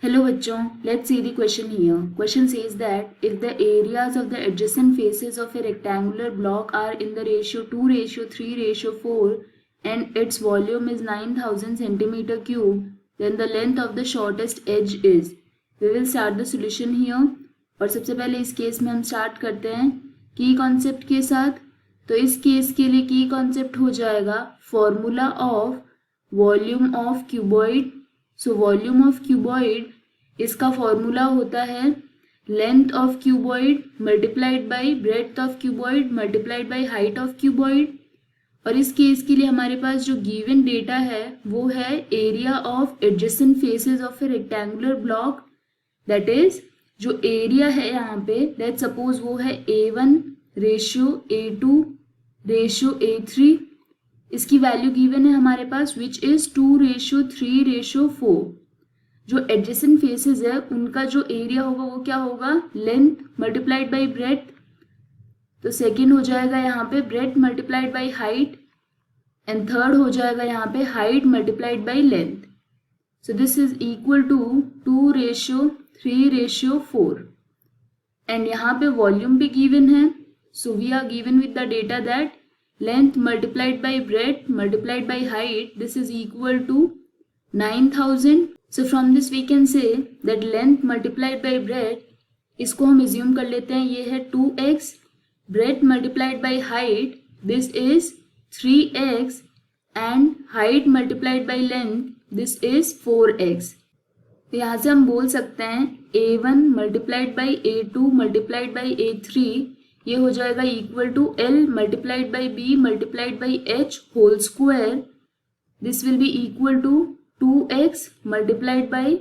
Hello बच्चों, let's see the question here. Question says that if the areas of the adjacent faces of a rectangular block are in the ratio 2:3:4 and its volume is 9000 centimeter cube, then the length of the shortest edge is. We will start the solution here. और सबसे पहले इस case में हम start करते हैं की concept के साथ. तो इस केस के लिए की कॉन्सेप्ट हो जाएगा formula of volume of cuboid. So volume of cuboid इसका फॉर्मूला होता है length of cuboid multiplied by breadth of cuboid multiplied by height of cuboid. और इस केस के लिए हमारे पास जो गिवन डेटा है वो है area of adjacent faces of A rectangular block. That is जो एरिया है यहाँ पे लेट सपोज वो है A1 ratio A2 ratio A3. इसकी वैल्यू गिवन है हमारे पास विच इज 2:3:4. जो एडजेसेंट फेसेस है उनका जो एरिया होगा वो क्या होगा लेंथ मल्टीप्लाइड बाय ब्रेड्थ. तो सेकेंड हो जाएगा यहाँ पे breadth multiplied by height and third हो जाएगा यहाँ पे height multiplied by length. So this is equal to 2:3:4 and यहाँ पे वॉल्यूम भी गिवन है. So we are given with the data that length multiplied by breadth multiplied by height, this is equal to 9000. So from this we can say that length multiplied by breadth, इसको हम assume कर लेते हैं ये है 2x, breadth multiplied by height this is 3x and height multiplied by length this is 4x. तो यहाँ से हम बोल सकते हैं A1 multiplied by A2 multiplied by A3 ये हो जाएगा equal to L multiplied by B multiplied by H whole square. This will be equal to 2x multiplied by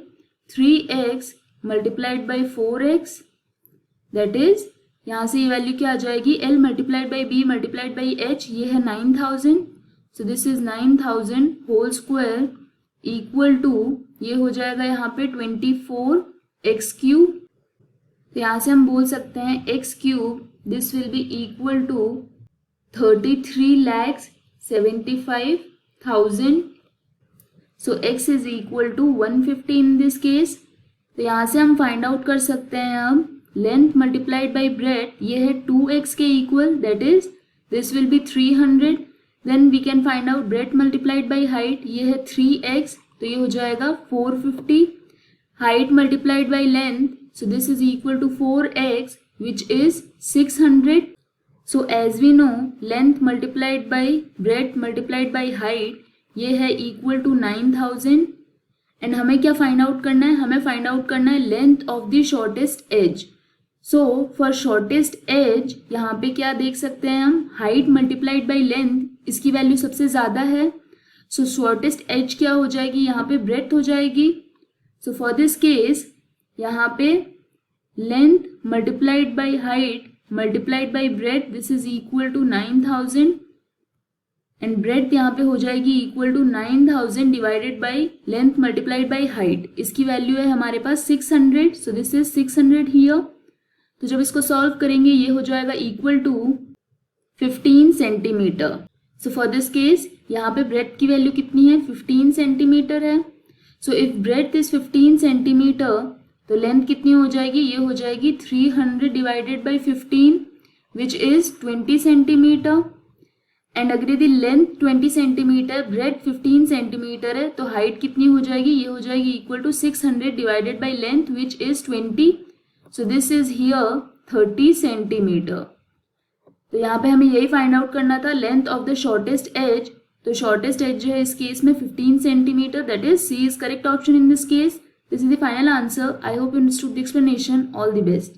3x multiplied by 4x. That is यहाँ से ये value क्या आ जाएगी L multiplied by B multiplied by H ये है 9000. So this is 9000 whole square equal to ये हो जाएगा यहाँ पे 24x क्यूब. तो यहाँ से हम बोल सकते हैं x cube this will be equal to 33,75,000. So x is equal to 150 in this case. तो यहाँ से हम फाइंड आउट कर सकते हैं अब लेंथ मल्टीप्लाइड बाई ब्रेड्थ ये है 2x के equal that is this will be 300. Then we can find out breadth multiplied by height ये है 3x तो ये हो जाएगा 450. Height multiplied by length so this is equal to 4x which is 600. So as we know length multiplied by breadth multiplied by height ये है equal to 9000 and हमें क्या find out करना है हमें find out करना है length of the shortest edge. So for shortest edge यहाँ पे क्या देख सकते हैं हम height multiplied by length इसकी वैल्यू सबसे ज़्यादा है. So shortest edge क्या हो जाएगी यहाँ पे breadth हो जाएगी. So for this case यहाँ पे length multiplied by height multiplied by breadth this is equal to 9000 and breadth यहाँ पे हो जाएगी equal to 9000 divided by length multiplied by height. इसकी वैल्यू है हमारे पास 600. so this is 600 here. तो जब इसको सॉल्व करेंगे ये हो जाएगा equal to 15 centimetre. so for this case यहाँ पे breadth की वैल्यू कितनी है 15 सेंटीमीटर है. so if breadth is 15 centimetre तो लेंथ कितनी हो जाएगी ये हो जाएगी 300 divided by 15 which is 20 centimetre. And अगर यदि लेंथ 20 सेंटीमीटर ब्रेड्थ 15 सेंटीमीटर है तो हाइट कितनी हो जाएगी ये हो जाएगी equal to 600 divided by length which is 20. So this is here 30 centimetre. तो यहाँ पे हमें यही फाइंड आउट करना था length of the shortest edge. तो शॉर्टेस्ट एज जो है इस केस में 15 centimetre that is C is correct option in this case. This is the final answer. I hope you understood the explanation. All the best.